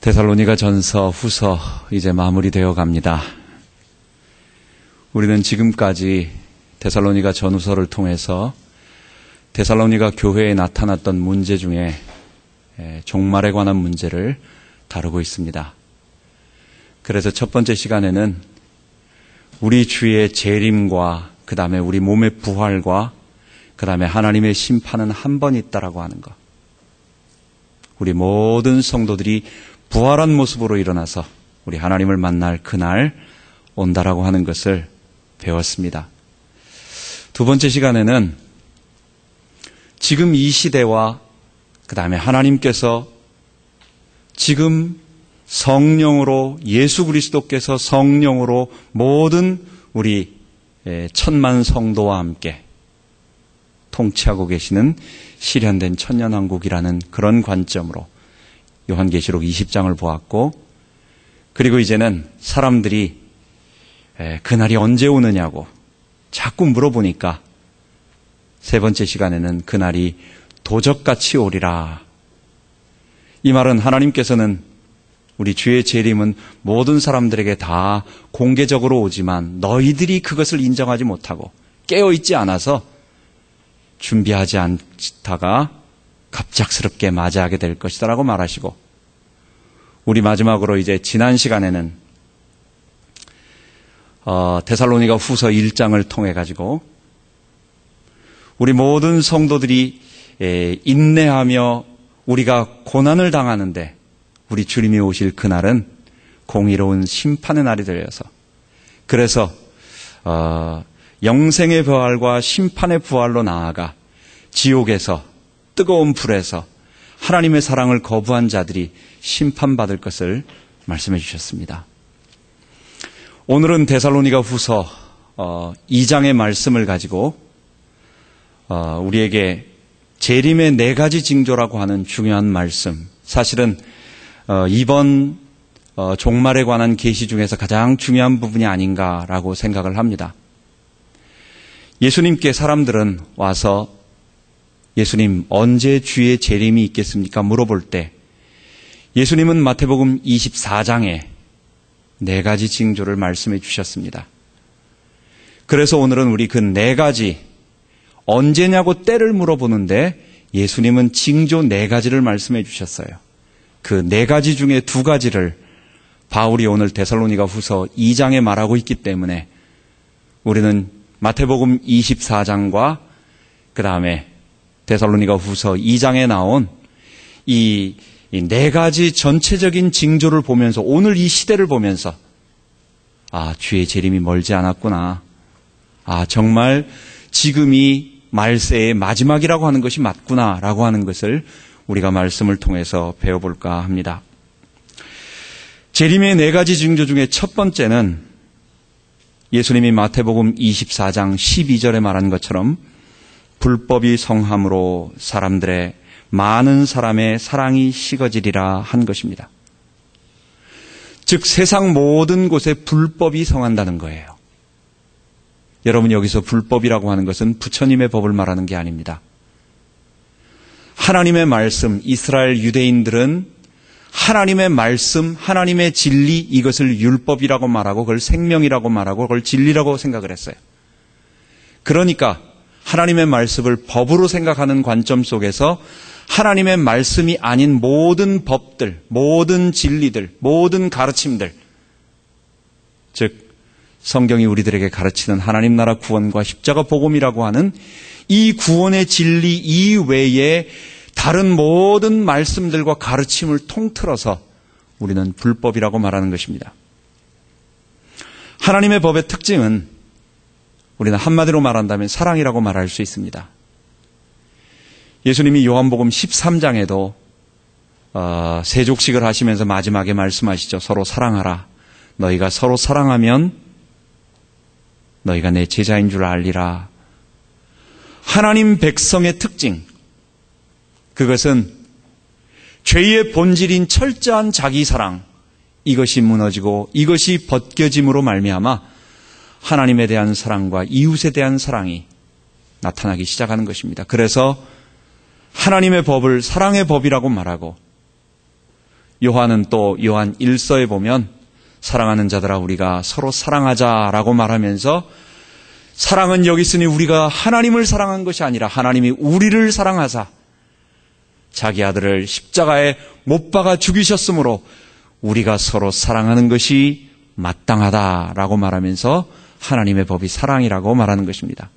데살로니가 전서 후서 이제 마무리되어 갑니다. 우리는 지금까지 데살로니가 전후서를 통해서 데살로니가 교회에 나타났던 문제 중에 종말에 관한 문제를 다루고 있습니다. 그래서 첫 번째 시간에는 우리 주의 재림과 그 다음에 우리 몸의 부활과 그 다음에 하나님의 심판은 한 번 있다라고 하는 것. 우리 모든 성도들이 부활한 모습으로 일어나서 우리 하나님을 만날 그날 온다라고 하는 것을 배웠습니다. 두 번째 시간에는 지금 이 시대와 그 다음에 하나님께서 지금 성령으로 예수 그리스도께서 성령으로 모든 우리 천만 성도와 함께 통치하고 계시는 실현된 천년왕국이라는 그런 관점으로 요한계시록 20장을 보았고, 그리고 이제는 사람들이 그날이 언제 오느냐고 자꾸 물어보니까 세 번째 시간에는 그날이 도적같이 오리라. 이 말은 하나님께서는 우리 주의 재림은 모든 사람들에게 다 공개적으로 오지만 너희들이 그것을 인정하지 못하고 깨어있지 않아서 준비하지 않다가 갑작스럽게 맞이하게 될 것이다 라고 말하시고, 우리 마지막으로 이제 지난 시간에는 데살로니가 후서 1장을 통해 가지고 우리 모든 성도들이 인내하며 우리가 고난을 당하는데 우리 주님이 오실 그날은 공의로운 심판의 날이 되어서, 그래서 영생의 부활과 심판의 부활로 나아가 지옥에서 뜨거운 불에서 하나님의 사랑을 거부한 자들이 심판받을 것을 말씀해 주셨습니다. 오늘은 데살로니가 후서 2장의 말씀을 가지고 우리에게 재림의 4가지 징조라고 하는 중요한 말씀, 사실은 이번 종말에 관한 계시 중에서 가장 중요한 부분이 아닌가라고 생각을 합니다. 예수님께 사람들은 와서 예수님 언제 주의 재림이 있겠습니까? 물어볼 때 예수님은 마태복음 24장에 4가지 징조를 말씀해 주셨습니다. 그래서 오늘은 우리 그 4가지 언제냐고 때를 물어보는데 예수님은 징조 4가지를 말씀해 주셨어요. 그 4가지 중에 2가지를 바울이 오늘 데살로니가 후서 2장에 말하고 있기 때문에 우리는 마태복음 24장과 그 다음에 데살로니가 후서 2장에 나온 이 4가지 전체적인 징조를 보면서 오늘 이 시대를 보면서 주의 재림이 멀지 않았구나. 정말 지금이 말세의 마지막이라고 하는 것이 맞구나라고 하는 것을 우리가 말씀을 통해서 배워볼까 합니다. 재림의 4가지 징조 중에 첫 번째는 예수님이 마태복음 24장 12절에 말한 것처럼 불법이 성함으로 많은 사람의 사랑이 식어지리라 한 것입니다. 즉 세상 모든 곳에 불법이 성한다는 거예요. 여러분, 여기서 불법이라고 하는 것은 부처님의 법을 말하는 게 아닙니다. 하나님의 말씀, 이스라엘 유대인들은 하나님의 말씀, 하나님의 진리, 이것을 율법이라고 말하고 그걸 생명이라고 말하고 그걸 진리라고 생각을 했어요. 그러니까 하나님의 말씀을 법으로 생각하는 관점 속에서 하나님의 말씀이 아닌 모든 법들, 모든 진리들, 모든 가르침들, 즉 성경이 우리들에게 가르치는 하나님 나라 구원과 십자가 복음이라고 하는 이 구원의 진리 이외에 다른 모든 말씀들과 가르침을 통틀어서 우리는 불법이라고 말하는 것입니다. 하나님의 법의 특징은 우리는 한마디로 말한다면 사랑이라고 말할 수 있습니다. 예수님이 요한복음 13장에도 세족식을 하시면서 마지막에 말씀하시죠. 서로 사랑하라. 너희가 서로 사랑하면 너희가 내 제자인 줄 알리라. 하나님 백성의 특징, 그것은 죄의 본질인 철저한 자기사랑, 이것이 무너지고 이것이 벗겨짐으로 말미암아 하나님에 대한 사랑과 이웃에 대한 사랑이 나타나기 시작하는 것입니다. 그래서 하나님의 법을 사랑의 법이라고 말하고 요한은 또 요한 1서에 보면 사랑하는 자들아 우리가 서로 사랑하자라고 말하면서 사랑은 여기 있으니 우리가 하나님을 사랑한 것이 아니라 하나님이 우리를 사랑하사 자기 아들을 십자가에 못 박아 죽이셨으므로 우리가 서로 사랑하는 것이 마땅하다라고 말하면서 하나님의 법이 사랑이라고 말하는 것입니다.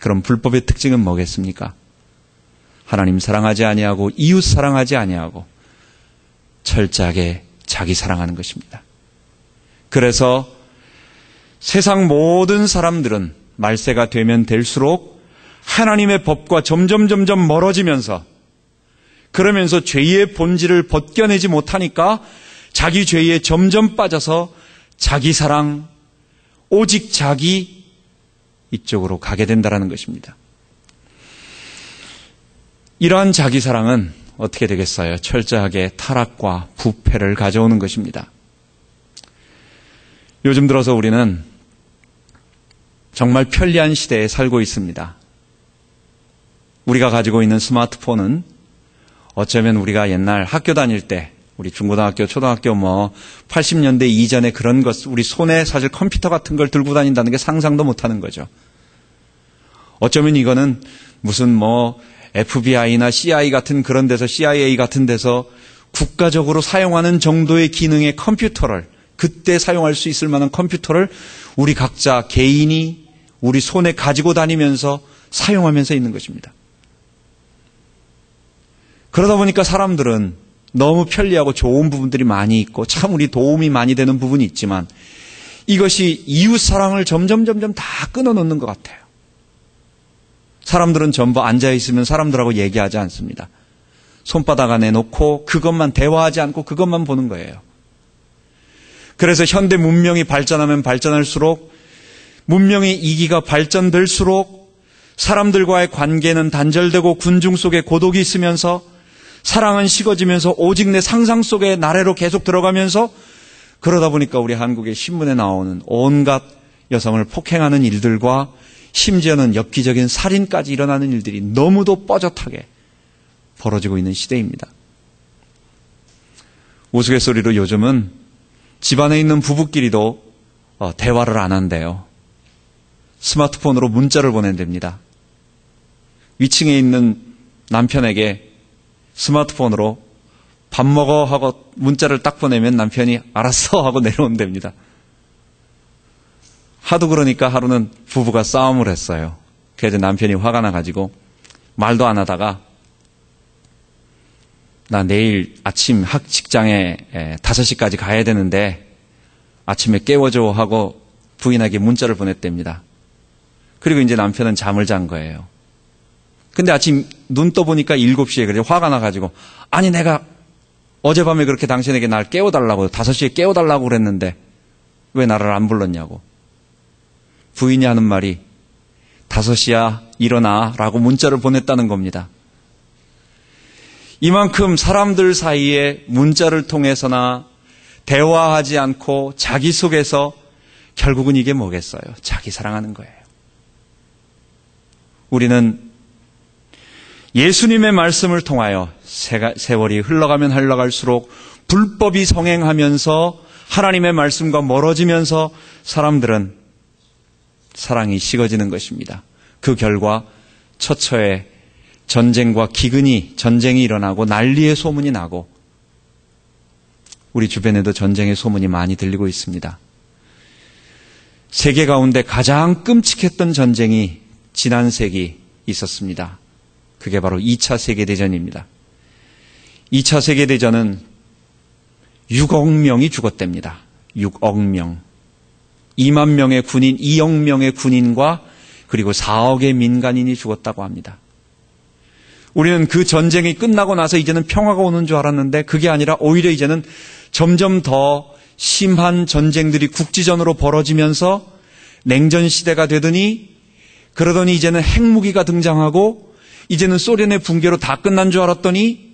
그럼 불법의 특징은 뭐겠습니까? 하나님 사랑하지 아니하고 이웃 사랑하지 아니하고 철저하게 자기 사랑하는 것입니다. 그래서 세상 모든 사람들은 말세가 되면 될수록 하나님의 법과 점점 멀어지면서 그러면서 죄의 본질을 벗겨내지 못하니까 자기 죄에 점점 빠져서 자기 사랑, 오직 자기 이쪽으로 가게 된다는 것입니다. 이러한 자기 사랑은 어떻게 되겠어요? 철저하게 타락과 부패를 가져오는 것입니다. 요즘 들어서 우리는 정말 편리한 시대에 살고 있습니다. 우리가 가지고 있는 스마트폰은 어쩌면 우리가 옛날 학교 다닐 때 우리 중고등학교, 초등학교 80년대 이전에 그런 것, 우리 손에 사실 컴퓨터 같은 걸 들고 다닌다는 게 상상도 못하는 거죠. 어쩌면 이거는 무슨 FBI나 CIA 같은 그런 데서, CIA 같은 데서 국가적으로 사용하는 정도의 기능의 컴퓨터를, 그때 사용할 수 있을 만한 컴퓨터를 우리 각자 개인이 우리 손에 가지고 다니면서 사용하면서 있는 것입니다. 그러다 보니까 사람들은 너무 편리하고 좋은 부분들이 많이 있고 참 우리 도움이 많이 되는 부분이 있지만 이것이 이웃 사랑을 점점 다 끊어놓는 것 같아요. 사람들은 전부 앉아있으면 사람들하고 얘기하지 않습니다. 손바닥 안에 놓고 그것만 대화하지 않고 그것만 보는 거예요. 그래서 현대 문명이 발전하면 발전할수록 문명의 이기가 발전될수록 사람들과의 관계는 단절되고 군중 속에 고독이 있으면서 사랑은 식어지면서 오직 내 상상 속의 나래로 계속 들어가면서 그러다 보니까 우리 한국의 신문에 나오는 온갖 여성을 폭행하는 일들과 심지어는 엽기적인 살인까지 일어나는 일들이 너무도 뻐젓하게 벌어지고 있는 시대입니다. 우스갯소리로 요즘은 집안에 있는 부부끼리도 대화를 안 한대요. 스마트폰으로 문자를 보낸답니다. 위층에 있는 남편에게 스마트폰으로 밥 먹어 하고 문자를 딱 보내면 남편이 알았어 하고 내려온답니다. 하도 그러니까 하루는 부부가 싸움을 했어요. 그래서 남편이 화가 나가지고 말도 안 하다가 나 내일 아침 직장에 5시까지 가야 되는데 아침에 깨워줘 하고 부인에게 문자를 보냈답니다. 그리고 이제 남편은 잠을 잔 거예요. 근데 아침 눈 떠보니까 7시에 그래 화가 나가지고 아니 내가 어젯밤에 그렇게 당신에게 날 깨워달라고 5시에 깨워달라고 그랬는데 왜 나를 안 불렀냐고. 부인이 하는 말이 5시야 일어나 라고 문자를 보냈다는 겁니다. 이만큼 사람들 사이에 문자를 통해서나 대화하지 않고 자기 속에서 결국은 이게 뭐겠어요? 자기 사랑하는 거예요. 우리는 예수님의 말씀을 통하여 세월이 흘러가면 흘러갈수록 불법이 성행하면서 하나님의 말씀과 멀어지면서 사람들은 사랑이 식어지는 것입니다. 그 결과 처처에 전쟁과 전쟁이 일어나고 난리의 소문이 나고 우리 주변에도 전쟁의 소문이 많이 들리고 있습니다. 세계 가운데 가장 끔찍했던 전쟁이 지난 세기 있었습니다. 그게 바로 2차 세계대전입니다. 2차 세계대전은 6억 명이 죽었답니다. 6억 명. 2만 명의 군인, 2억 명의 군인과 그리고 4억의 민간인이 죽었다고 합니다. 우리는 그 전쟁이 끝나고 나서 이제는 평화가 오는 줄 알았는데 그게 아니라 오히려 이제는 점점 더 심한 전쟁들이 국지전으로 벌어지면서 냉전 시대가 되더니 그러더니 이제는 핵무기가 등장하고 이제는 소련의 붕괴로 다 끝난 줄 알았더니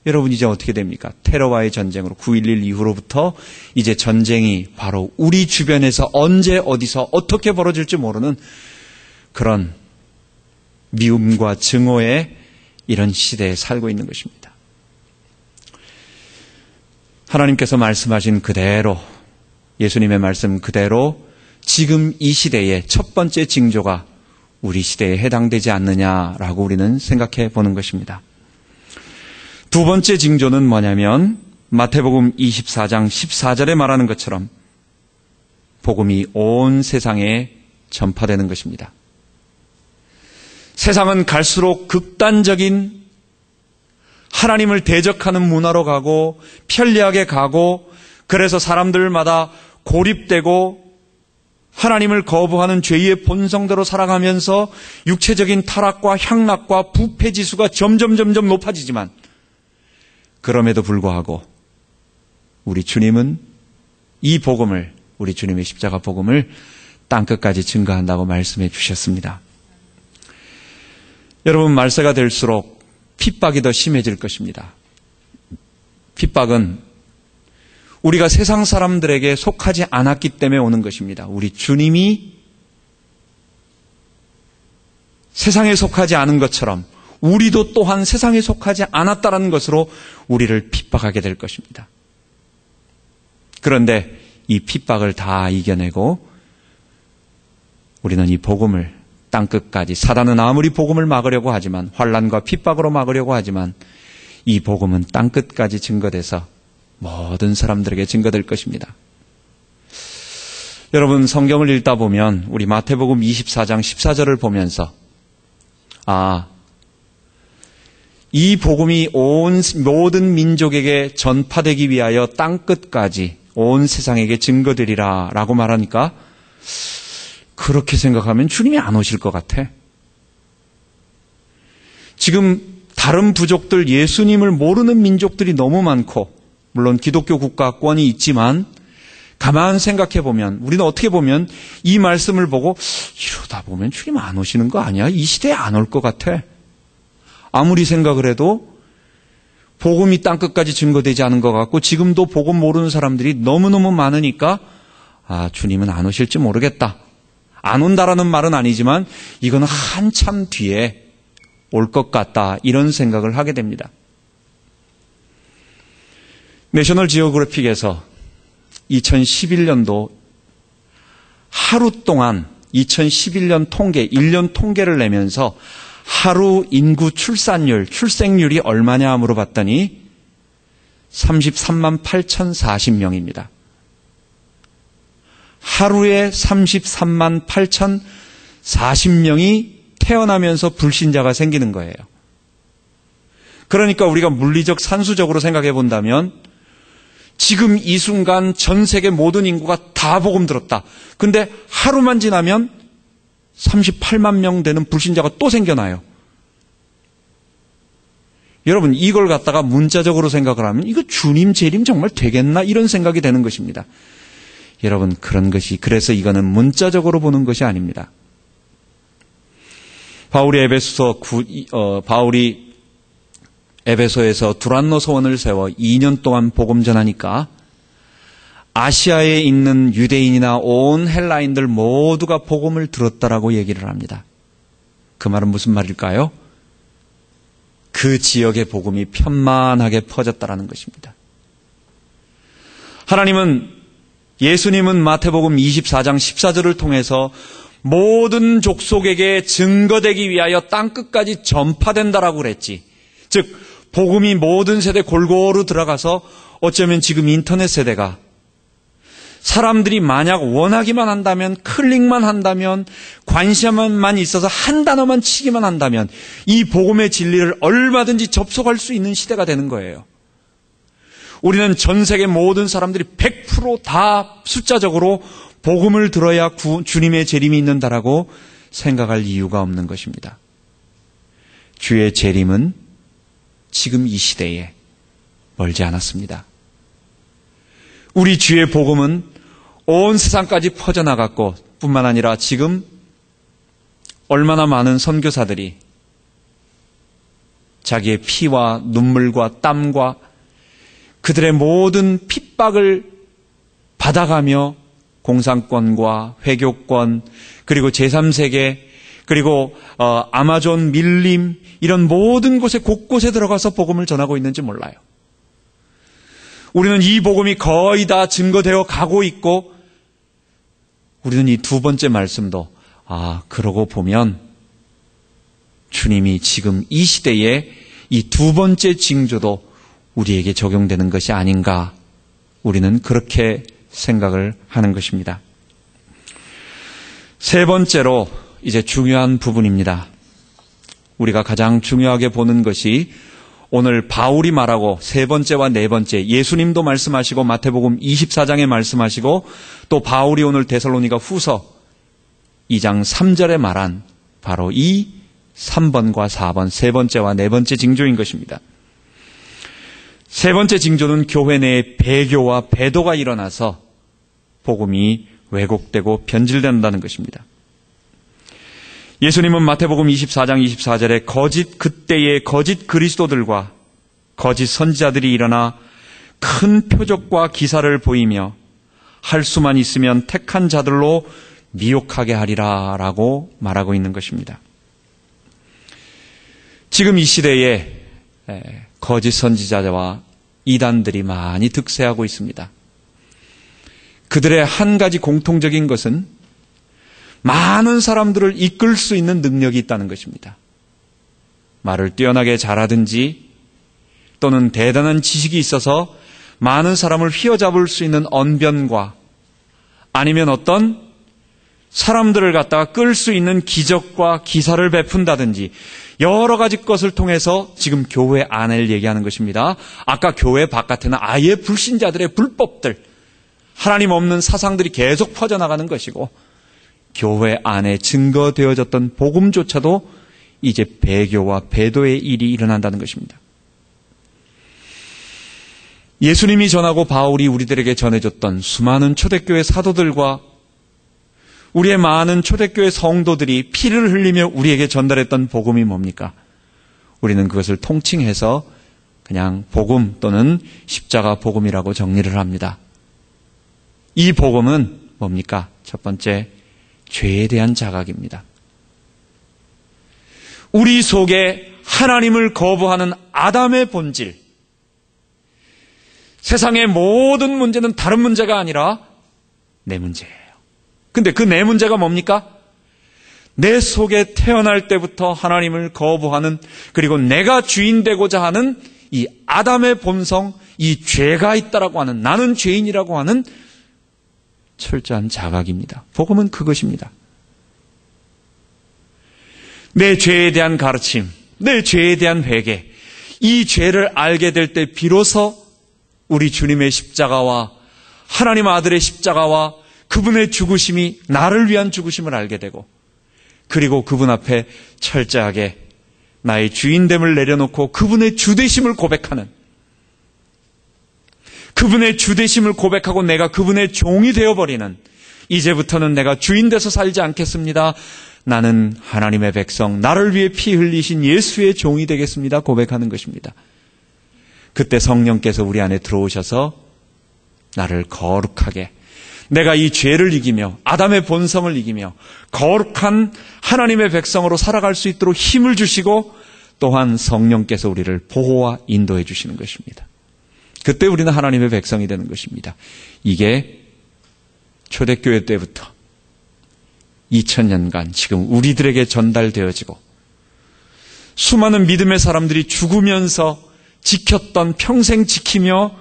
여러분 이제 어떻게 됩니까? 테러와의 전쟁으로 9.11 이후로부터 이제 전쟁이 바로 우리 주변에서 언제 어디서 어떻게 벌어질지 모르는 그런 미움과 증오의 이런 시대에 살고 있는 것입니다. 하나님께서 말씀하신 그대로, 예수님의 말씀 그대로 지금 이 시대의 첫 번째 징조가 우리 시대에 해당되지 않느냐라고 우리는 생각해 보는 것입니다. 두 번째 징조는 뭐냐면 마태복음 24장 14절에 말하는 것처럼 복음이 온 세상에 전파되는 것입니다. 세상은 갈수록 극단적인 하나님을 대적하는 문화로 가고 편리하게 가고, 그래서 사람들마다 고립되고 하나님을 거부하는 죄의 본성대로 살아가면서 육체적인 타락과 향락과 부패 지수가 점점 높아지지만, 그럼에도 불구하고 우리 주님은 이 복음을, 우리 주님의 십자가 복음을 땅끝까지 증거한다고 말씀해 주셨습니다. 여러분, 말세가 될수록 핍박이 더 심해질 것입니다. 핍박은 우리가 세상 사람들에게 속하지 않았기 때문에 오는 것입니다. 우리 주님이 세상에 속하지 않은 것처럼 우리도 또한 세상에 속하지 않았다는 것으로 우리를 핍박하게 될 것입니다. 그런데 이 핍박을 다 이겨내고 우리는 이 복음을 땅끝까지, 사단은 아무리 복음을 막으려고 하지만, 환난과 핍박으로 막으려고 하지만, 이 복음은 땅끝까지 증거돼서 모든 사람들에게 증거될 것입니다. 여러분, 성경을 읽다 보면 우리 마태복음 24장 14절을 보면서 이 복음이 온 모든 민족에게 전파되기 위하여 땅끝까지 온 세상에게 증거되리라 라고 말하니까, 그렇게 생각하면 주님이 안 오실 것 같아. 지금 다른 부족들, 예수님을 모르는 민족들이 너무 많고, 물론 기독교 국가권이 있지만 가만 생각해 보면, 우리는 어떻게 보면 이 말씀을 보고 이러다 보면 주님 안 오시는 거 아니야? 이 시대에 안 올 것 같아. 아무리 생각을 해도 복음이 땅끝까지 증거되지 않은 것 같고, 지금도 복음 모르는 사람들이 너무너무 많으니까 주님은 안 오실지 모르겠다. 안 온다라는 말은 아니지만 이거는 한참 뒤에 올 것 같다, 이런 생각을 하게 됩니다. 내셔널 지오그래픽에서 2011년도 하루 동안 2011년 통계, 1년 통계를 내면서 하루 인구 출생률이 얼마냐 물어봤더니 33만 8,040명입니다. 하루에 33만 8,040명이 태어나면서 불신자가 생기는 거예요. 그러니까 우리가 물리적, 산수적으로 생각해 본다면 지금 이 순간 전 세계 모든 인구가 다 복음 들었다. 근데 하루만 지나면 38만 명 되는 불신자가 또 생겨나요. 여러분, 이걸 갖다가 문자적으로 생각을 하면 이거 주님 재림 정말 되겠나, 이런 생각이 되는 것입니다. 여러분, 그래서 이거는 문자적으로 보는 것이 아닙니다. 바울이 에베소에서 두란노 소원을 세워 2년 동안 복음 전하니까 아시아에 있는 유대인이나 온 헬라인들 모두가 복음을 들었다라고 얘기를 합니다. 그 말은 무슨 말일까요? 그 지역의 복음이 편만하게 퍼졌다라는 것입니다. 예수님은 마태복음 24장 14절을 통해서 모든 족속에게 증거되기 위하여 땅끝까지 전파된다라고 그랬지. 즉, 복음이 모든 세대 골고루 들어가서 어쩌면 지금 인터넷 세대가 사람들이 만약 원하기만 한다면, 클릭만 한다면, 관심만 있어서 한 단어만 치기만 한다면 이 복음의 진리를 얼마든지 접속할 수 있는 시대가 되는 거예요. 우리는 전 세계 모든 사람들이 100% 다 숫자적으로 복음을 들어야 주님의 재림이 있는다라고 생각할 이유가 없는 것입니다. 주의 재림은 지금 이 시대에 멀지 않았습니다. 우리 주의 복음은 온 세상까지 퍼져나갔고, 뿐만 아니라 지금 얼마나 많은 선교사들이 자기의 피와 눈물과 땀과 그들의 모든 핍박을 받아가며 공산권과 회교권, 그리고 제3세계, 그리고 아마존 밀림, 이런 모든 곳에 곳곳에 들어가서 복음을 전하고 있는지 몰라요. 우리는 이 복음이 거의 다 증거되어 가고 있고, 우리는 이 두 번째 말씀도 그러고 보면 주님이 지금 이 시대에 이 두 번째 징조도 우리에게 적용되는 것이 아닌가, 우리는 그렇게 생각을 하는 것입니다. 세 번째로 이제 중요한 부분입니다. 우리가 가장 중요하게 보는 것이 오늘 바울이 말하고 세 번째와 네 번째, 예수님도 말씀하시고 마태복음 24장에 말씀하시고 또 바울이 오늘 데살로니가 후서 2장 3절에 말한 바로 이 3번과 4번, 세 번째와 네 번째 징조인 것입니다. 세 번째 징조는 교회 내에 배교와 배도가 일어나서 복음이 왜곡되고 변질된다는 것입니다. 예수님은 마태복음 24장 24절에 그때의 거짓 그리스도들과 거짓 선지자들이 일어나 큰 표적과 기사를 보이며 할 수만 있으면 택한 자들로 미혹하게 하리라 라고 말하고 있는 것입니다. 지금 이 시대에 거짓 선지자와 이단들이 많이 득세하고 있습니다. 그들의 한 가지 공통적인 것은 많은 사람들을 이끌 수 있는 능력이 있다는 것입니다. 말을 뛰어나게 잘하든지 또는 대단한 지식이 있어서 많은 사람을 휘어잡을 수 있는 언변과 아니면 어떤 사람들을 갖다가 끌 수 있는 기적과 기사를 베푼다든지 여러 가지 것을 통해서 지금 교회 안을 얘기하는 것입니다. 아까 교회 바깥에는 아예 불신자들의 불법들, 하나님 없는 사상들이 계속 퍼져나가는 것이고 교회 안에 증거되어졌던 복음조차도 이제 배교와 배도의 일이 일어난다는 것입니다. 예수님이 전하고 바울이 우리들에게 전해줬던 수많은 초대교회 사도들과 우리의 많은 초대교회 성도들이 피를 흘리며 우리에게 전달했던 복음이 뭡니까? 우리는 그것을 통칭해서 그냥 복음 또는 십자가 복음이라고 정리를 합니다. 이 복음은 뭡니까? 첫 번째, 죄에 대한 자각입니다. 우리 속에 하나님을 거부하는 아담의 본질, 세상의 모든 문제는 다른 문제가 아니라 내 문제예요. 근데 그 내 문제가 뭡니까? 내 속에 태어날 때부터 하나님을 거부하는, 그리고 내가 주인 되고자 하는 이 아담의 본성, 이 죄가 있다라고 하는, 나는 죄인이라고 하는 철저한 자각입니다. 복음은 그것입니다. 내 죄에 대한 가르침, 내 죄에 대한 회개, 이 죄를 알게 될 때 비로소 우리 주님의 십자가와 하나님 아들의 십자가와 그분의 죽으심이 나를 위한 죽으심을 알게 되고, 그리고 그분 앞에 철저하게 나의 주인됨을 내려놓고 그분의 주되심을 고백하는, 그분의 주되심을 고백하고 내가 그분의 종이 되어버리는, 이제부터는 내가 주인 돼서 살지 않겠습니다. 나는 하나님의 백성, 나를 위해 피 흘리신 예수의 종이 되겠습니다. 고백하는 것입니다. 그때 성령께서 우리 안에 들어오셔서 나를 거룩하게, 내가 이 죄를 이기며 아담의 본성을 이기며 거룩한 하나님의 백성으로 살아갈 수 있도록 힘을 주시고, 또한 성령께서 우리를 보호와 인도해 주시는 것입니다. 그때 우리는 하나님의 백성이 되는 것입니다. 이게 초대교회 때부터 2000년간 지금 우리들에게 전달되어지고 수많은 믿음의 사람들이 죽으면서 지켰던, 평생 지키며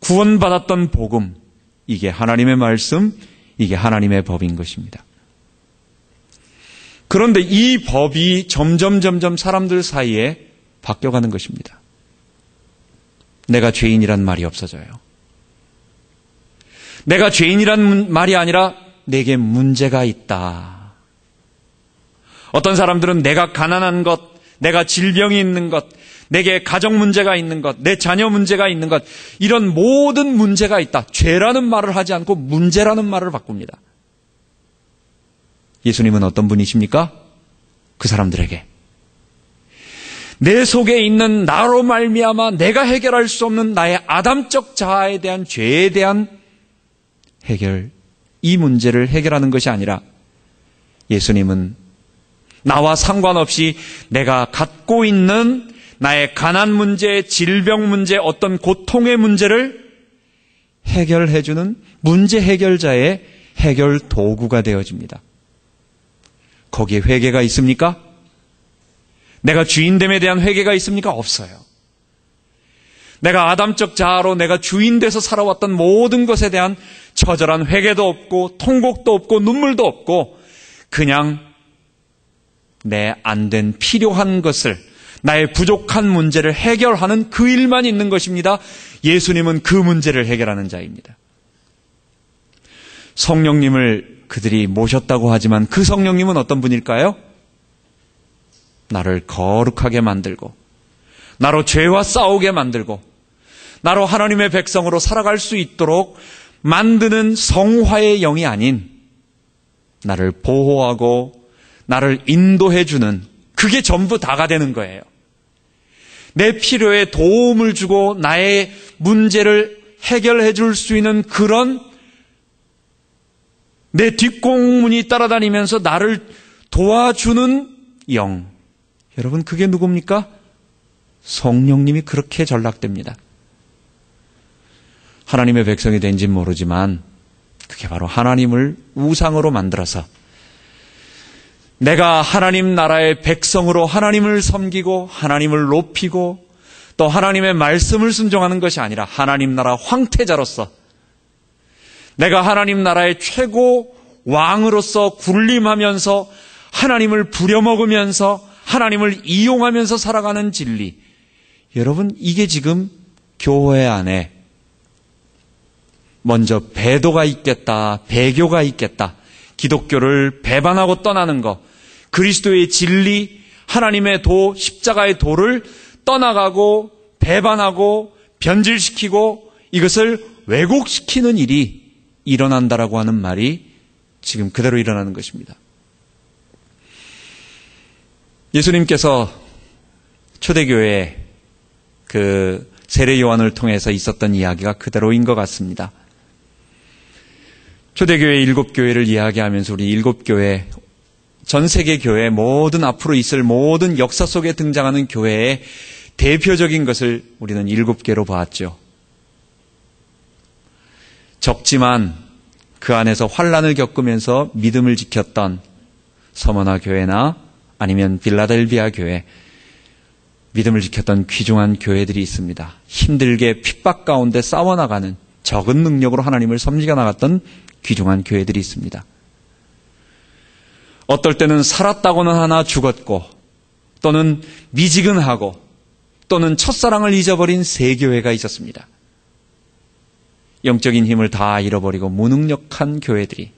구원받았던 복음, 이게 하나님의 말씀, 이게 하나님의 법인 것입니다. 그런데 이 법이 점점 사람들 사이에 바뀌어가는 것입니다. 내가 죄인이란 말이 없어져요. 내가 죄인이란 말이 아니라 내게 문제가 있다. 어떤 사람들은 내가 가난한 것, 내가 질병이 있는 것, 내게 가정 문제가 있는 것, 내 자녀 문제가 있는 것, 이런 모든 문제가 있다. 죄라는 말을 하지 않고 문제라는 말을 바꿉니다. 예수님은 어떤 분이십니까? 그 사람들에게 내 속에 있는 나로 말미암아 내가 해결할 수 없는 나의 아담적 자아에 대한 죄에 대한 해결, 이 문제를 해결하는 것이 아니라 예수님은 나와 상관없이 내가 갖고 있는 나의 가난 문제, 질병 문제, 어떤 고통의 문제를 해결해주는 문제 해결자의 해결 도구가 되어집니다. 거기에 회개가 있습니까? 내가 주인됨에 대한 회개가 있습니까? 없어요. 내가 아담적 자아로 내가 주인 돼서 살아왔던 모든 것에 대한 처절한 회개도 없고 통곡도 없고 눈물도 없고 그냥 내 안 된 필요한 것을 나의 부족한 문제를 해결하는 그 일만 있는 것입니다. 예수님은 그 문제를 해결하는 자입니다. 성령님을 그들이 모셨다고 하지만 그 성령님은 어떤 분일까요? 나를 거룩하게 만들고 나로 죄와 싸우게 만들고 나로 하나님의 백성으로 살아갈 수 있도록 만드는 성화의 영이 아닌 나를 보호하고 나를 인도해 주는 그게 전부 다가 되는 거예요. 내 필요에 도움을 주고 나의 문제를 해결해 줄 수 있는 그런 내 뒷공문이 따라다니면서 나를 도와주는 영. 여러분 그게 누굽니까? 성령님이 그렇게 전락됩니다. 하나님의 백성이 된지는 모르지만 그게 바로 하나님을 우상으로 만들어서 내가 하나님 나라의 백성으로 하나님을 섬기고 하나님을 높이고 또 하나님의 말씀을 순종하는 것이 아니라 하나님 나라 황태자로서 내가 하나님 나라의 최고 왕으로서 군림하면서 하나님을 부려먹으면서 하나님을 이용하면서 살아가는 진리. 여러분 이게 지금 교회 안에 먼저 배도가 있겠다, 배교가 있겠다, 기독교를 배반하고 떠나는 것, 그리스도의 진리, 하나님의 도, 십자가의 도를 떠나가고 배반하고 변질시키고 이것을 왜곡시키는 일이 일어난다라고 하는 말이 지금 그대로 일어나는 것입니다. 예수님께서 초대교회에 그 세례 요한을 통해서 있었던 이야기가 그대로인 것 같습니다. 초대교회 7교회를 이야기하면서 우리 7교회, 전 세계 교회 모든 앞으로 있을 모든 역사 속에 등장하는 교회의 대표적인 것을 우리는 7개로 보았죠. 적지만 그 안에서 환난을 겪으면서 믿음을 지켰던 서머나 교회나 아니면 빌라델비아 교회, 믿음을 지켰던 귀중한 교회들이 있습니다. 힘들게 핍박 가운데 싸워나가는 적은 능력으로 하나님을 섬기어 나갔던 귀중한 교회들이 있습니다. 어떨 때는 살았다고는 하나 죽었고 또는 미지근하고 또는 첫사랑을 잊어버린 새 교회가 있었습니다. 영적인 힘을 다 잃어버리고 무능력한 교회들이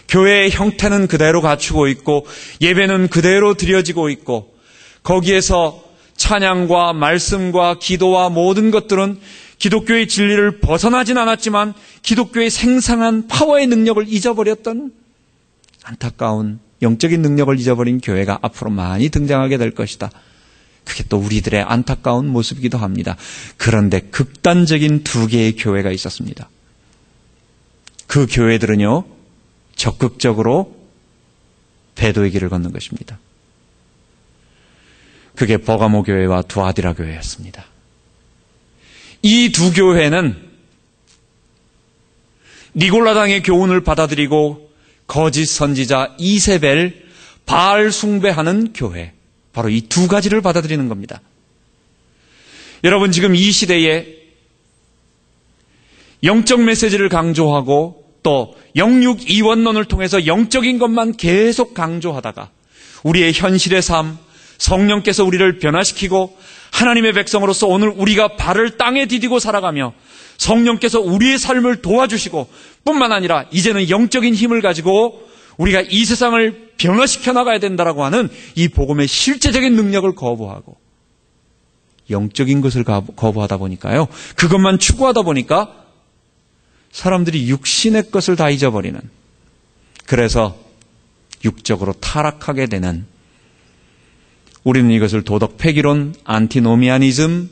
교회의 형태는 그대로 갖추고 있고 예배는 그대로 드려지고 있고 거기에서 찬양과 말씀과 기도와 모든 것들은 기독교의 진리를 벗어나진 않았지만 기독교의 생생한 파워의 능력을 잊어버렸던 안타까운 영적인 능력을 잊어버린 교회가 앞으로 많이 등장하게 될 것이다. 그게 또 우리들의 안타까운 모습이기도 합니다. 그런데 극단적인 2개의 교회가 있었습니다. 그 교회들은요, 적극적으로 배도의 길을 걷는 것입니다. 그게 버가모 교회와 두아디라 교회였습니다. 이 2 교회는 니골라당의 교훈을 받아들이고 거짓 선지자 이세벨, 바알 숭배하는 교회, 바로 이 2 가지를 받아들이는 겁니다. 여러분 지금 이 시대에 영적 메시지를 강조하고 또 영육 이원론을 통해서 영적인 것만 계속 강조하다가 우리의 현실의 삶, 성령께서 우리를 변화시키고 하나님의 백성으로서 오늘 우리가 발을 땅에 디디고 살아가며 성령께서 우리의 삶을 도와주시고 뿐만 아니라 이제는 영적인 힘을 가지고 우리가 이 세상을 변화시켜 나가야 된다라고 하는 이 복음의 실제적인 능력을 거부하고 영적인 것을 거부하다 보니까요. 그것만 추구하다 보니까 사람들이 육신의 것을 다 잊어버리는, 그래서 육적으로 타락하게 되는, 우리는 이것을 도덕 폐기론, 안티노미아니즘,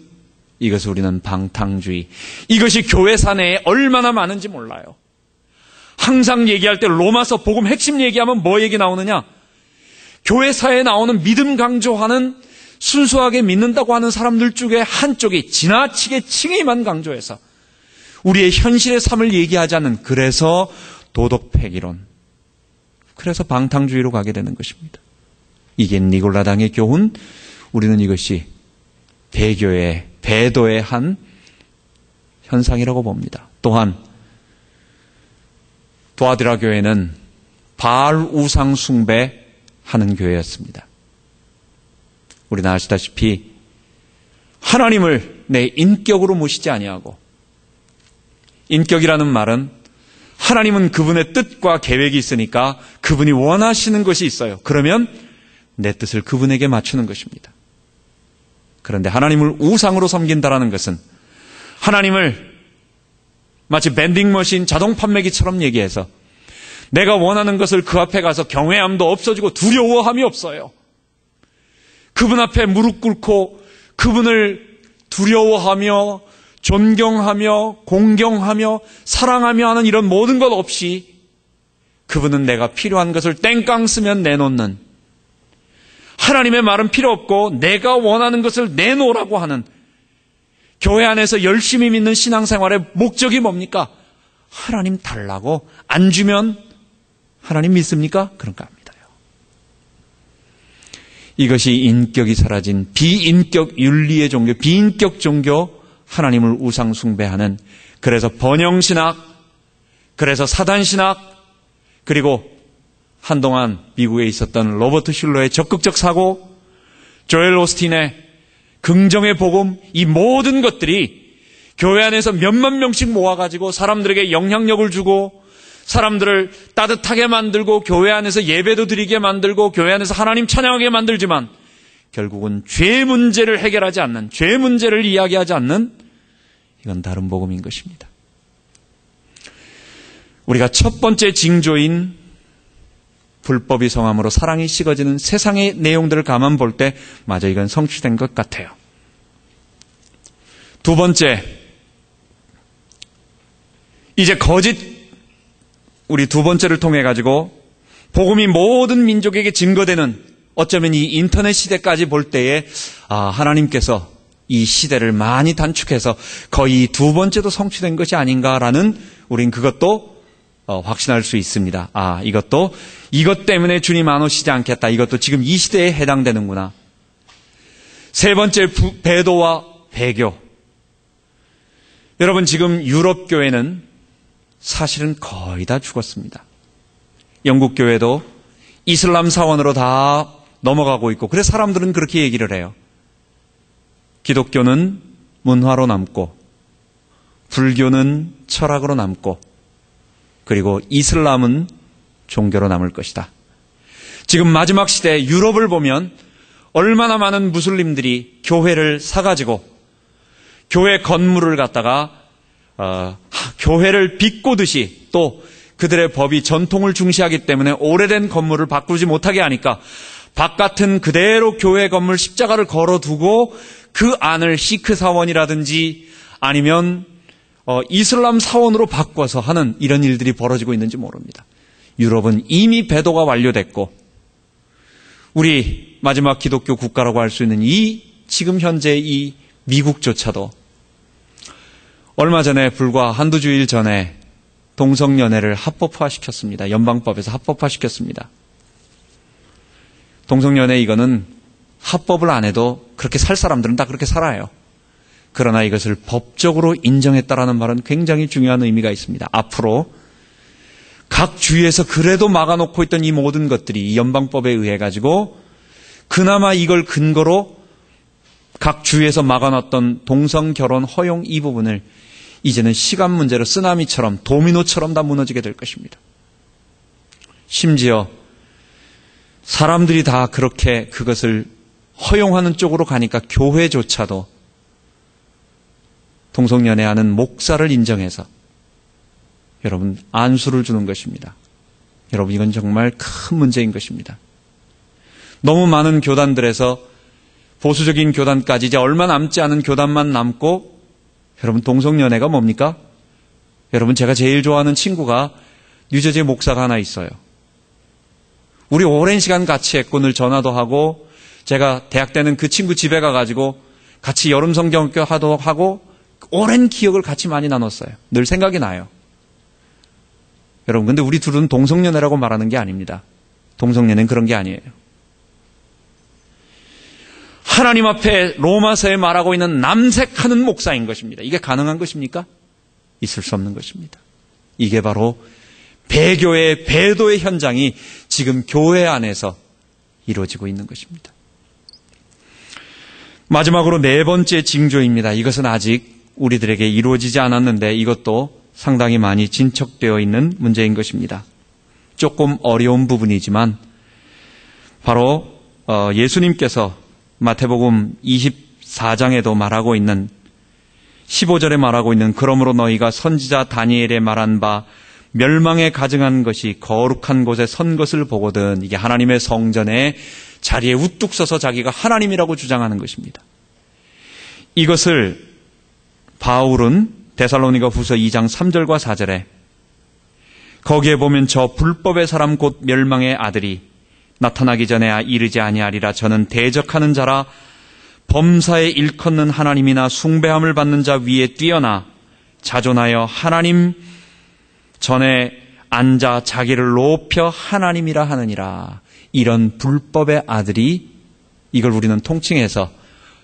이것을 우리는 방탕주의, 이것이 교회 사내에 얼마나 많은지 몰라요. 항상 얘기할 때 로마서 복음 핵심 얘기하면 뭐 얘기 나오느냐? 교회사에 나오는 믿음 강조하는, 순수하게 믿는다고 하는 사람들 중에 한쪽이 지나치게 칭의만 강조해서 우리의 현실의 삶을 얘기하지 않는, 그래서 도덕폐기론, 그래서 방탕주의로 가게 되는 것입니다. 이게 니골라당의 교훈. 우리는 이것이 배도의 한 현상이라고 봅니다. 또한 두아디라 교회는 바알 우상 숭배하는 교회였습니다. 우리는 아시다시피 하나님을 내 인격으로 모시지 아니하고, 인격이라는 말은 하나님은 그분의 뜻과 계획이 있으니까 그분이 원하시는 것이 있어요. 그러면 내 뜻을 그분에게 맞추는 것입니다. 그런데 하나님을 우상으로 섬긴다라는 것은 하나님을 마치 밴딩머신 자동 판매기처럼 얘기해서 내가 원하는 것을 그 앞에 가서 경외함도 없어지고 두려워함이 없어요. 그분 앞에 무릎 꿇고 그분을 두려워하며 존경하며 공경하며 사랑하며 하는 이런 모든 것 없이 그분은 내가 필요한 것을 땡깡 쓰면 내놓는, 하나님의 말은 필요 없고 내가 원하는 것을 내놓으라고 하는, 교회 안에서 열심히 믿는 신앙생활의 목적이 뭡니까? 하나님 달라고, 안 주면 하나님 믿습니까? 그런가 합니다요. 이것이 인격이 사라진 비인격 윤리의 종교, 비인격 종교, 하나님을 우상 숭배하는, 그래서 번영신학, 그래서 사단신학, 그리고 한동안 미국에 있었던 로버트 슐러의 적극적 사고, 조엘 오스틴의 긍정의 복음, 이 모든 것들이 교회 안에서 몇만 명씩 모아가지고 사람들에게 영향력을 주고 사람들을 따뜻하게 만들고 교회 안에서 예배도 드리게 만들고 교회 안에서 하나님 찬양하게 만들지만 결국은 죄 문제를 해결하지 않는, 죄 문제를 이야기하지 않는, 이건 다른 복음인 것입니다. 우리가 첫 번째 징조인 불법이 성함으로 사랑이 식어지는 세상의 내용들을 가만 볼 때 맞아, 이건 성취된 것 같아요. 두 번째, 이제 거짓, 우리 두 번째를 통해 가지고 복음이 모든 민족에게 증거되는, 어쩌면 이 인터넷 시대까지 볼 때에 하나님께서 이 시대를 많이 단축해서 거의 두 번째도 성취된 것이 아닌가라는, 우린 그것도 확신할 수 있습니다. 이것도 이것 때문에 주님 안 오시지 않겠다. 이것도 지금 이 시대에 해당되는구나. 세 번째, 배도와 배교. 여러분, 지금 유럽 교회는 사실은 거의 다 죽었습니다. 영국 교회도 이슬람 사원으로 다 넘어가고 있고, 그래서 사람들은 그렇게 얘기를 해요. 기독교는 문화로 남고, 불교는 철학으로 남고, 그리고 이슬람은 종교로 남을 것이다. 지금 마지막 시대 유럽을 보면 얼마나 많은 무슬림들이 교회를 사가지고 교회 건물을 갖다가 교회를 비꼬듯이, 또 그들의 법이 전통을 중시하기 때문에 오래된 건물을 바꾸지 못하게 하니까 바깥은 그대로 교회 건물 십자가를 걸어두고 그 안을 시크 사원이라든지 아니면 이슬람 사원으로 바꿔서 하는 이런 일들이 벌어지고 있는지 모릅니다. 유럽은 이미 배도가 완료됐고, 우리 마지막 기독교 국가라고 할 수 있는 이 지금 현재 이 미국조차도 얼마 전에, 불과 한두 주일 전에 동성연애를 합법화시켰습니다. 연방법에서 합법화시켰습니다. 동성연애, 이거는 합법을 안 해도 그렇게 살 사람들은 다 그렇게 살아요. 그러나 이것을 법적으로 인정했다라는 말은 굉장히 중요한 의미가 있습니다. 앞으로 각 주에서 그래도 막아놓고 있던 이 모든 것들이 이 연방법에 의해 가지고 그나마 이걸 근거로 각 주에서 막아놨던 동성 결혼 허용 이 부분을 이제는 시간 문제로 쓰나미처럼, 도미노처럼 다 무너지게 될 것입니다. 심지어 사람들이 다 그렇게 그것을 허용하는 쪽으로 가니까 교회조차도 동성연애하는 목사를 인정해서 여러분 안수를 주는 것입니다. 여러분, 이건 정말 큰 문제인 것입니다. 너무 많은 교단들에서 보수적인 교단까지 이제 얼마 남지 않은 교단만 남고, 여러분 동성연애가 뭡니까? 여러분, 제가 제일 좋아하는 친구가 뉴저지 목사가 하나 있어요. 우리 오랜 시간 같이 했고 늘 전화도 하고, 제가 대학 때는 그 친구 집에 가가지고 같이 여름 성경학교 하고 오랜 기억을 같이 많이 나눴어요. 늘 생각이 나요. 여러분, 근데 우리 둘은 동성연애라고 말하는 게 아닙니다. 동성연애는 그런 게 아니에요. 하나님 앞에 로마서에 말하고 있는 남색하는 목사인 것입니다. 이게 가능한 것입니까? 있을 수 없는 것입니다. 이게 바로 배교의 배도의 현장이 지금 교회 안에서 이루어지고 있는 것입니다. 마지막으로 네 번째 징조입니다. 이것은 아직 우리들에게 이루어지지 않았는데 이것도 상당히 많이 진척되어 있는 문제인 것입니다. 조금 어려운 부분이지만 바로 예수님께서 마태복음 24장에도 말하고 있는 15절에 말하고 있는 그러므로 너희가 선지자 다니엘에 말한 바 멸망에 가증한 것이 거룩한 곳에 선 것을 보거든. 이게 하나님의 성전에 자리에 우뚝 서서 자기가 하나님이라고 주장하는 것입니다. 이것을 바울은 데살로니가 후서 2장 3절과 4절에 거기에 보면 저 불법의 사람 곧 멸망의 아들이 나타나기 전에 이르지 아니하리라. 저는 대적하는 자라 범사에 일컫는 하나님이나 숭배함을 받는 자 위에 뛰어나 자존하여 하나님 전에 앉아 자기를 높여 하나님이라 하느니라. 이런 불법의 아들이, 이걸 우리는 통칭해서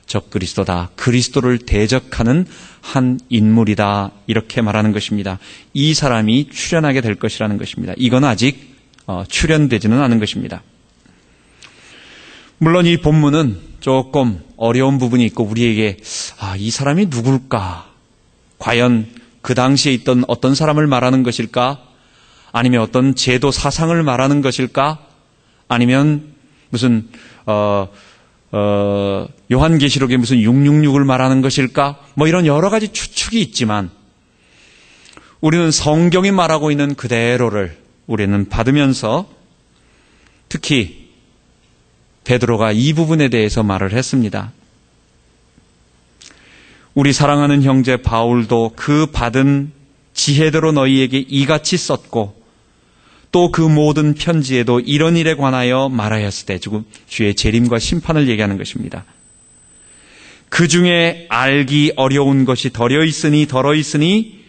적그리스도다, 그리스도를 대적하는 한 인물이다, 이렇게 말하는 것입니다. 이 사람이 출현하게 될 것이라는 것입니다. 이건 아직 출현되지는 않은 것입니다. 물론 이 본문은 조금 어려운 부분이 있고 우리에게 이 사람이 누굴까? 과연 그 당시에 있던 어떤 사람을 말하는 것일까? 아니면 어떤 제도 사상을 말하는 것일까? 아니면 무슨 요한계시록에 무슨 666을 말하는 것일까? 뭐 이런 여러 가지 추측이 있지만 우리는 성경이 말하고 있는 그대로를 우리는 받으면서 특히 베드로가 이 부분에 대해서 말을 했습니다. 우리 사랑하는 형제 바울도 그 받은 지혜대로 너희에게 이같이 썼고 또 그 모든 편지에도 이런 일에 관하여 말하였을 때 주의 재림과 심판을 얘기하는 것입니다. 그 중에 알기 어려운 것이 덜어 있으니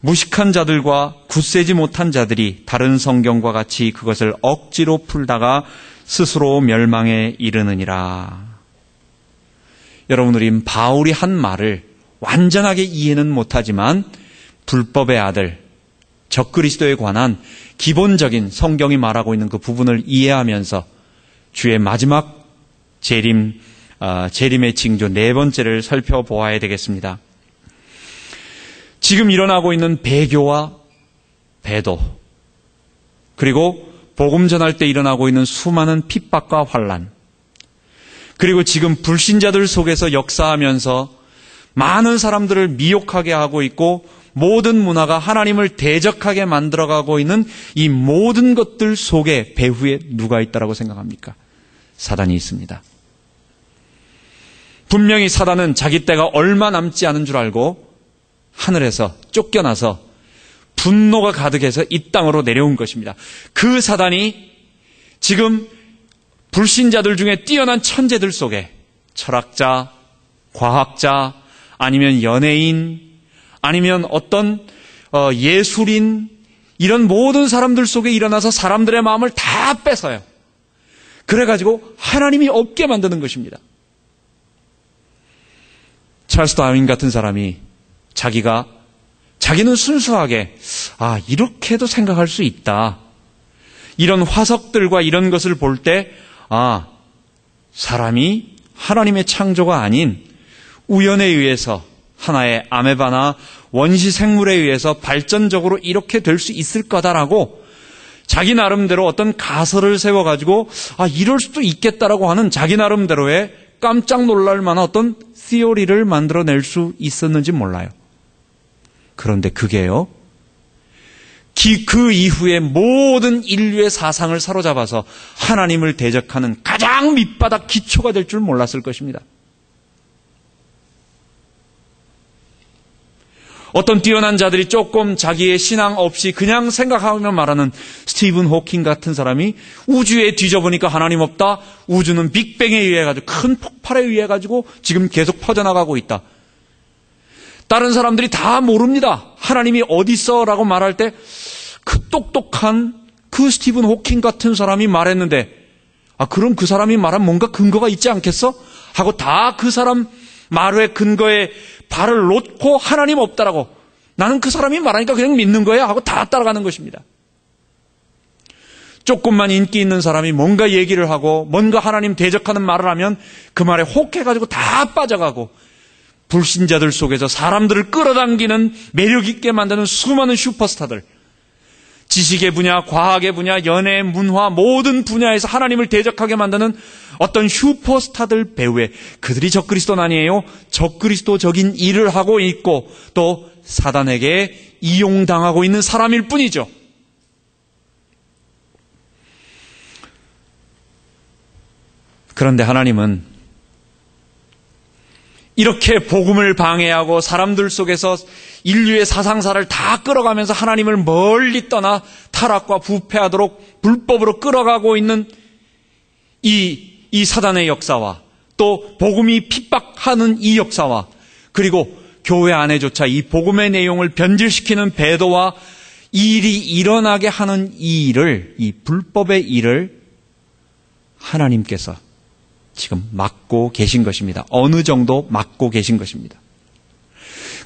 무식한 자들과 굳세지 못한 자들이 다른 성경과 같이 그것을 억지로 풀다가 스스로 멸망에 이르느니라. 여러분, 우린 바울이 한 말을 완전하게 이해는 못하지만 불법의 아들, 적그리스도에 관한 기본적인 성경이 말하고 있는 그 부분을 이해하면서 주의 마지막 재림의 징조 네 번째를 살펴보아야 되겠습니다. 지금 일어나고 있는 배교와 배도, 그리고 복음 전할 때 일어나고 있는 수많은 핍박과 환난, 그리고 지금 불신자들 속에서 역사하면서 많은 사람들을 미혹하게 하고 있고 모든 문화가 하나님을 대적하게 만들어가고 있는 이 모든 것들 속에 배후에 누가 있다라고 생각합니까? 사단이 있습니다. 분명히 사단은 자기 때가 얼마 남지 않은 줄 알고 하늘에서 쫓겨나서 분노가 가득해서 이 땅으로 내려온 것입니다. 그 사단이 지금 불신자들 중에 뛰어난 천재들 속에 철학자, 과학자, 아니면 연예인, 아니면 어떤 예술인, 이런 모든 사람들 속에 일어나서 사람들의 마음을 다 뺏어요. 그래가지고 하나님이 없게 만드는 것입니다. 찰스 다윈 같은 사람이 자기는 순수하게 이렇게도 생각할 수 있다, 이런 화석들과 이런 것을 볼 때 사람이 하나님의 창조가 아닌 우연에 의해서 하나의 아메바나 원시 생물에 의해서 발전적으로 이렇게 될 수 있을 거다라고 자기 나름대로 어떤 가설을 세워가지고 이럴 수도 있겠다라고 하는 자기 나름대로의 깜짝 놀랄 만한 어떤 시오리를 만들어낼 수 있었는지 몰라요. 그런데 그게요, 그 이후에 모든 인류의 사상을 사로잡아서 하나님을 대적하는 가장 밑바닥 기초가 될 줄 몰랐을 것입니다. 어떤 뛰어난 자들이 조금 자기의 신앙 없이 그냥 생각하며 말하는 스티븐 호킹 같은 사람이 우주에 뒤져보니까 하나님 없다, 우주는 빅뱅에 의해 가지고 큰 폭발에 의해 가지고 지금 계속 퍼져나가고 있다. 다른 사람들이 다 모릅니다. 하나님이 어디 있어? 라고 말할 때 그 똑똑한 그 스티븐 호킹 같은 사람이 말했는데, 그럼 그 사람이 말한 뭔가 근거가 있지 않겠어? 하고 다 그 사람 말의 근거에 발을 놓고 하나님 없다라고, 나는 그 사람이 말하니까 그냥 믿는 거야 하고 다 따라가는 것입니다. 조금만 인기 있는 사람이 뭔가 얘기를 하고 뭔가 하나님 대적하는 말을 하면 그 말에 혹해가지고 다 빠져가고, 불신자들 속에서 사람들을 끌어당기는 매력 있게 만드는 수많은 슈퍼스타들, 지식의 분야, 과학의 분야, 연애, 문화 모든 분야에서 하나님을 대적하게 만드는 어떤 슈퍼스타들 배후에 그들이 적그리스도는 아니에요. 적그리스도적인 일을 하고 있고 또 사단에게 이용당하고 있는 사람일 뿐이죠. 그런데 하나님은 이렇게 복음을 방해하고 사람들 속에서 인류의 사상사를 다 끌어가면서 하나님을 멀리 떠나 타락과 부패하도록 불법으로 끌어가고 있는 이 사단의 역사와 또 복음이 핍박하는 이 역사와 그리고 교회 안에조차 이 복음의 내용을 변질시키는 배도와 이 일이 일어나게 하는 이 일을, 이 불법의 일을 하나님께서 지금 막고 계신 것입니다. 어느 정도 막고 계신 것입니다.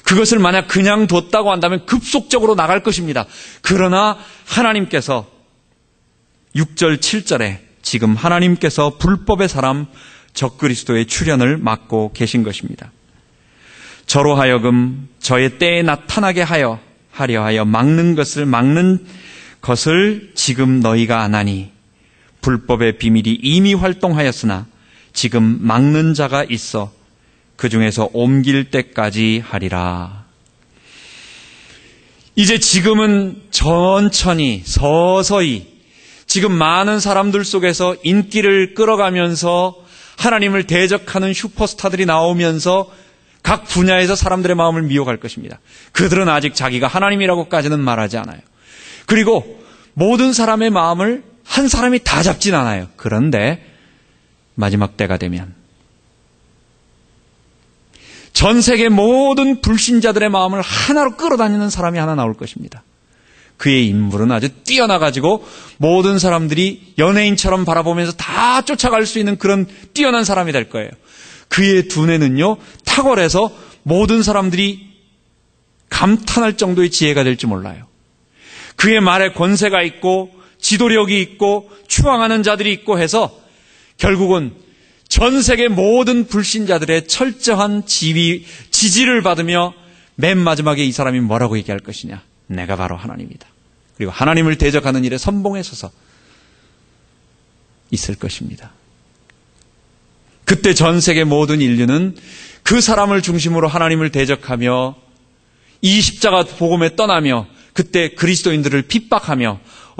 그것을 만약 그냥 뒀다고 한다면 급속적으로 나갈 것입니다. 그러나 하나님께서 6절, 7절에 지금 하나님께서 불법의 사람 적그리스도의 출현을 막고 계신 것입니다. 저로 하여금 저의 때에 나타나게 하려 막는 것을 지금 너희가 아나니 불법의 비밀이 이미 활동하였으나 지금 막는 자가 있어 그 중에서 옮길 때까지 하리라. 이제 지금은 천천히 서서히 지금 많은 사람들 속에서 인기를 끌어가면서 하나님을 대적하는 슈퍼스타들이 나오면서 각 분야에서 사람들의 마음을 미혹할 것입니다. 그들은 아직 자기가 하나님이라고까지는 말하지 않아요. 그리고 모든 사람의 마음을 한 사람이 다 잡진 않아요. 그런데 마지막 때가 되면 전 세계 모든 불신자들의 마음을 하나로 끌어다니는 사람이 하나 나올 것입니다. 그의 인물은 아주 뛰어나가지고 모든 사람들이 연예인처럼 바라보면서 다 쫓아갈 수 있는 그런 뛰어난 사람이 될 거예요. 그의 두뇌는요, 탁월해서 모든 사람들이 감탄할 정도의 지혜가 될지 몰라요. 그의 말에 권세가 있고 지도력이 있고 추앙하는 자들이 있고 해서 결국은 전 세계 모든 불신자들의 철저한 지지를 받으며 맨 마지막에 이 사람이 뭐라고 얘기할 것이냐? 내가 바로 하나님이다. 그리고 하나님을 대적하는 일에 선봉에 서서 있을 것입니다. 그때 전 세계 모든 인류는 그 사람을 중심으로 하나님을 대적하며 이 십자가 복음에 떠나며 그때 그리스도인들을 핍박하며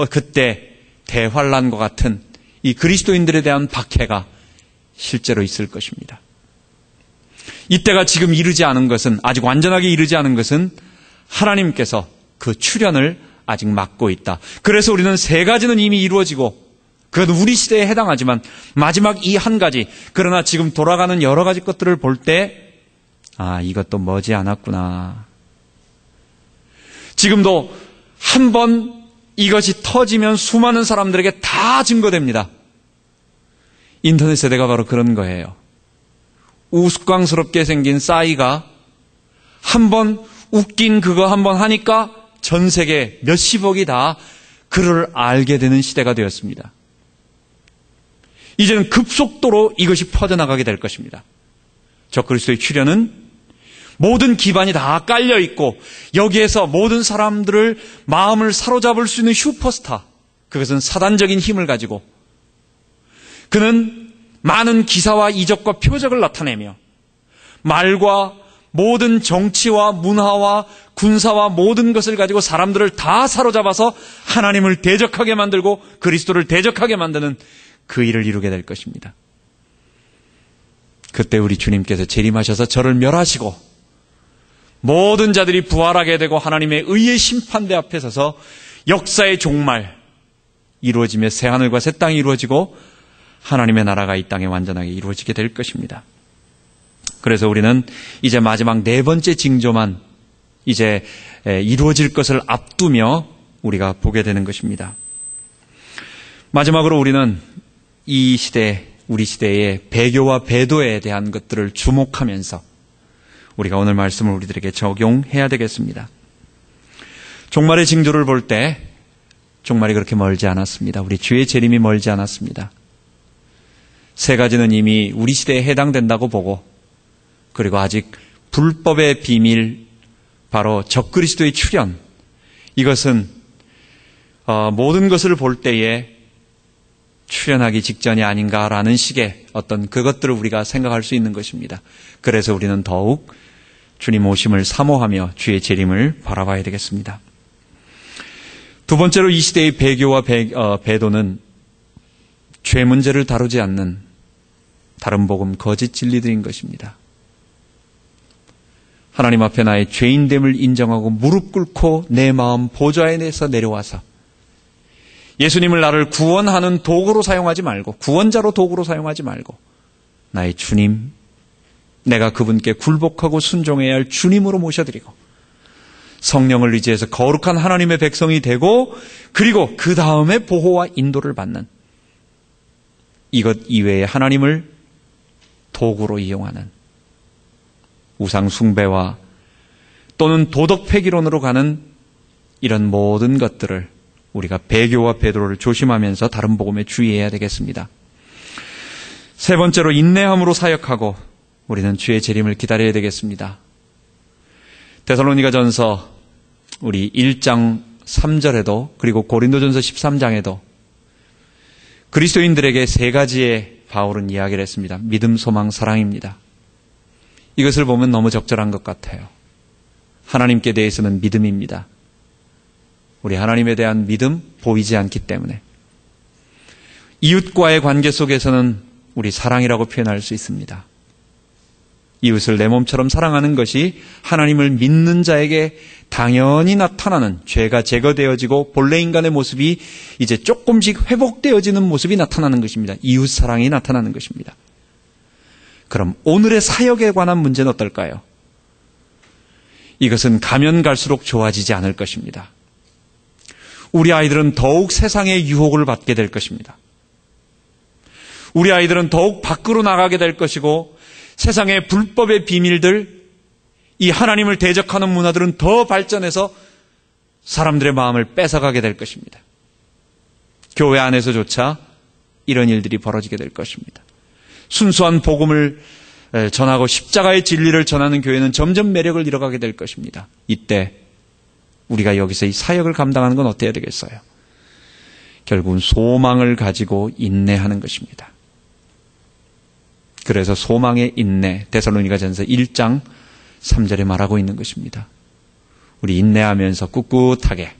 그때 대환란과 같은 이 그리스도인들에 대한 박해가 실제로 있을 것입니다. 이때가 지금 이르지 않은 것은, 아직 완전하게 이르지 않은 것은 하나님께서 그 출현을 아직 막고 있다. 그래서 우리는 세 가지는 이미 이루어지고 그건 우리 시대에 해당하지만 마지막 이 한 가지, 그러나 지금 돌아가는 여러 가지 것들을 볼 때 이것도 머지 않았구나. 지금도 한번 이것이 터지면 수많은 사람들에게 다 증거됩니다. 인터넷 세대가 바로 그런 거예요. 우스꽝스럽게 생긴 싸이가 한번 웃긴 그거 한번 하니까 전 세계 몇십억이 다 그를 알게 되는 시대가 되었습니다. 이제는 급속도로 이것이 퍼져나가게 될 것입니다. 적그리스도의 출현은 모든 기반이 다 깔려 있고 여기에서 모든 사람들을 마음을 사로잡을 수 있는 슈퍼스타, 그것은 사단적인 힘을 가지고 그는 많은 기사와 이적과 표적을 나타내며 말과 모든 정치와 문화와 군사와 모든 것을 가지고 사람들을 다 사로잡아서 하나님을 대적하게 만들고 그리스도를 대적하게 만드는 그 일을 이루게 될 것입니다. 그때 우리 주님께서 재림하셔서 저를 멸하시고 모든 자들이 부활하게 되고 하나님의 의의 심판대 앞에 서서 역사의 종말 이루어지며 새하늘과 새 땅이 이루어지고 하나님의 나라가 이 땅에 완전하게 이루어지게 될 것입니다. 그래서 우리는 이제 마지막 네 번째 징조만 이제 이루어질 것을 앞두며 우리가 보게 되는 것입니다. 마지막으로 우리는 이 시대, 우리 시대의 배교와 배도에 대한 것들을 주목하면서 우리가 오늘 말씀을 우리들에게 적용해야 되겠습니다. 종말의 징조를 볼 때 종말이 그렇게 멀지 않았습니다. 우리 주의 재림이 멀지 않았습니다. 세 가지는 이미 우리 시대에 해당된다고 보고, 그리고 아직 불법의 비밀, 바로 적그리스도의 출현, 이것은 모든 것을 볼 때에 출현하기 직전이 아닌가라는 식의 어떤 그것들을 우리가 생각할 수 있는 것입니다. 그래서 우리는 더욱 주님 오심을 사모하며 주의 재림을 바라봐야 되겠습니다. 두 번째로 이 시대의 배교와 배도는 죄 문제를 다루지 않는 다른 복음 거짓 진리들인 것입니다. 하나님 앞에 나의 죄인됨을 인정하고 무릎 꿇고 내 마음 보좌에 내서 내려와서 예수님을 나를 구원하는 도구로 사용하지 말고, 구원자로 도구로 사용하지 말고, 나의 주님, 내가 그분께 굴복하고 순종해야 할 주님으로 모셔드리고, 성령을 의지해서 거룩한 하나님의 백성이 되고, 그리고 그 다음에 보호와 인도를 받는, 이것 이외에 하나님을 도구로 이용하는 우상 숭배와 또는 도덕 폐기론으로 가는 이런 모든 것들을 우리가 배교와 배도를 조심하면서 다른 복음에 주의해야 되겠습니다. 세 번째로 인내함으로 사역하고 우리는 주의 재림을 기다려야 되겠습니다. 데살로니가전서 우리 1장 3절에도 그리고 고린도전서 13장에도 그리스도인들에게 세 가지의 바울은 이야기를 했습니다. 믿음, 소망, 사랑입니다. 이것을 보면 너무 적절한 것 같아요. 하나님께 대해서는 믿음입니다. 우리 하나님에 대한 믿음 보이지 않기 때문에. 이웃과의 관계 속에서는 우리 사랑이라고 표현할 수 있습니다. 이웃을 내 몸처럼 사랑하는 것이 하나님을 믿는 자에게 당연히 나타나는, 죄가 제거되어지고 본래 인간의 모습이 이제 조금씩 회복되어지는 모습이 나타나는 것입니다. 이웃 사랑이 나타나는 것입니다. 그럼 오늘의 사역에 관한 문제는 어떨까요? 이것은 가면 갈수록 좋아지지 않을 것입니다. 우리 아이들은 더욱 세상의 유혹을 받게 될 것입니다. 우리 아이들은 더욱 밖으로 나가게 될 것이고, 세상의 불법의 비밀들, 이 하나님을 대적하는 문화들은 더 발전해서 사람들의 마음을 뺏어가게 될 것입니다. 교회 안에서조차 이런 일들이 벌어지게 될 것입니다. 순수한 복음을 전하고 십자가의 진리를 전하는 교회는 점점 매력을 잃어가게 될 것입니다. 이때 우리가 여기서 이 사역을 감당하는 건 어때야 되겠어요? 결국은 소망을 가지고 인내하는 것입니다. 그래서 소망의 인내, 데살로니가전서 1장 3절에 말하고 있는 것입니다. 우리 인내하면서 꿋꿋하게,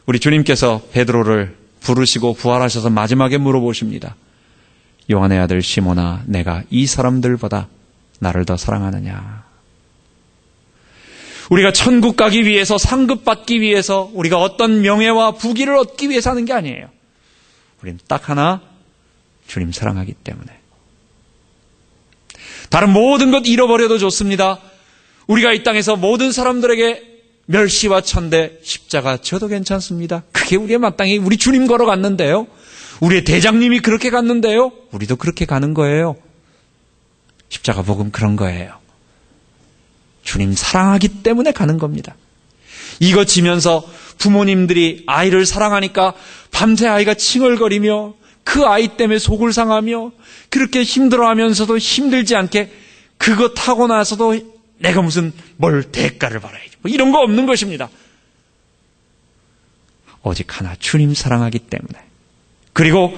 우리 주님께서 베드로를 부르시고 부활하셔서 마지막에 물어보십니다. 요한의 아들 시몬아, 내가 이 사람들보다 나를 더 사랑하느냐? 우리가 천국 가기 위해서, 상급 받기 위해서, 우리가 어떤 명예와 부귀를 얻기 위해서 하는 게 아니에요. 우리는 딱 하나, 주님 사랑하기 때문에. 다른 모든 것 잃어버려도 좋습니다. 우리가 이 땅에서 모든 사람들에게 멸시와 천대, 십자가 져도 괜찮습니다. 그게 우리의 마땅히, 우리 주님 걸어갔는데요. 우리의 대장님이 그렇게 갔는데요. 우리도 그렇게 가는 거예요. 십자가 복음 그런 거예요. 주님 사랑하기 때문에 가는 겁니다. 이거 지면서 부모님들이 아이를 사랑하니까 밤새 아이가 칭얼거리며 그 아이 때문에 속을 상하며 그렇게 힘들어하면서도 힘들지 않게 그거 타고 나서도 내가 무슨 뭘 대가를 받아야지, 뭐 이런 거 없는 것입니다. 오직 하나, 주님 사랑하기 때문에. 그리고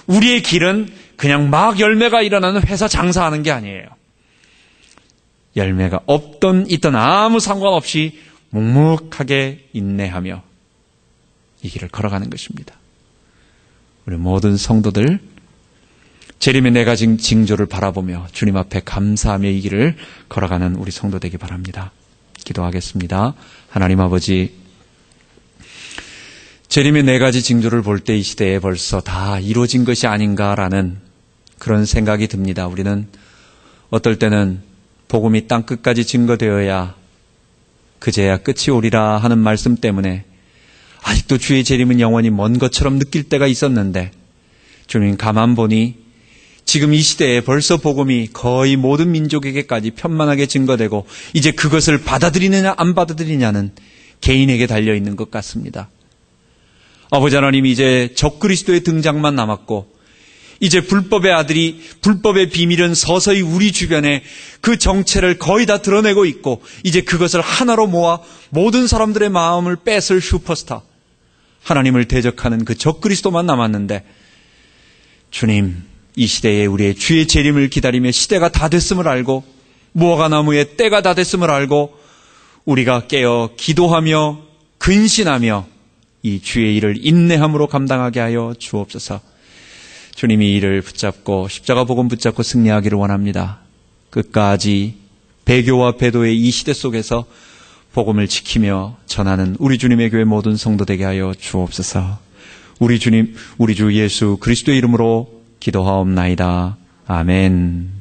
우리의 길은 그냥 막 열매가 일어나는 회사 장사하는 게 아니에요. 열매가 없던 있던 아무 상관없이 묵묵하게 인내하며 이 길을 걸어가는 것입니다. 우리 모든 성도들 재림의 네 가지 징조를 바라보며 주님 앞에 감사하며 이 길을 걸어가는 우리 성도 되기 바랍니다. 기도하겠습니다. 하나님 아버지, 재림의 네 가지 징조를 볼 때 이 시대에 벌써 다 이루어진 것이 아닌가라는 그런 생각이 듭니다. 우리는 어떨 때는 복음이 땅끝까지 증거되어야 그제야 끝이 오리라 하는 말씀 때문에 아직도 주의 재림은 영원히 먼 것처럼 느낄 때가 있었는데, 주님 가만 보니 지금 이 시대에 벌써 복음이 거의 모든 민족에게까지 편만하게 증거되고 이제 그것을 받아들이느냐 안 받아들이냐는 개인에게 달려있는 것 같습니다. 아버지 하나님, 이제 적그리스도의 등장만 남았고 이제 불법의 아들이, 불법의 비밀은 서서히 우리 주변에 그 정체를 거의 다 드러내고 있고 이제 그것을 하나로 모아 모든 사람들의 마음을 뺏을 슈퍼스타, 하나님을 대적하는 그 적그리스도만 남았는데, 주님, 이 시대에 우리의 주의 재림을 기다리며 시대가 다 됐음을 알고 무화과나무의 때가 다 됐음을 알고 우리가 깨어 기도하며 근신하며 이 주의 일을 인내함으로 감당하게 하여 주옵소서. 주님이 이 일을 붙잡고 십자가 복음 붙잡고 승리하기를 원합니다. 끝까지 배교와 배도의 이 시대 속에서 복음을 지키며 전하는 우리 주님의 교회 모든 성도 되게 하여 주옵소서. 우리 주님, 우리 주 예수 그리스도의 이름으로 기도하옵나이다. 아멘.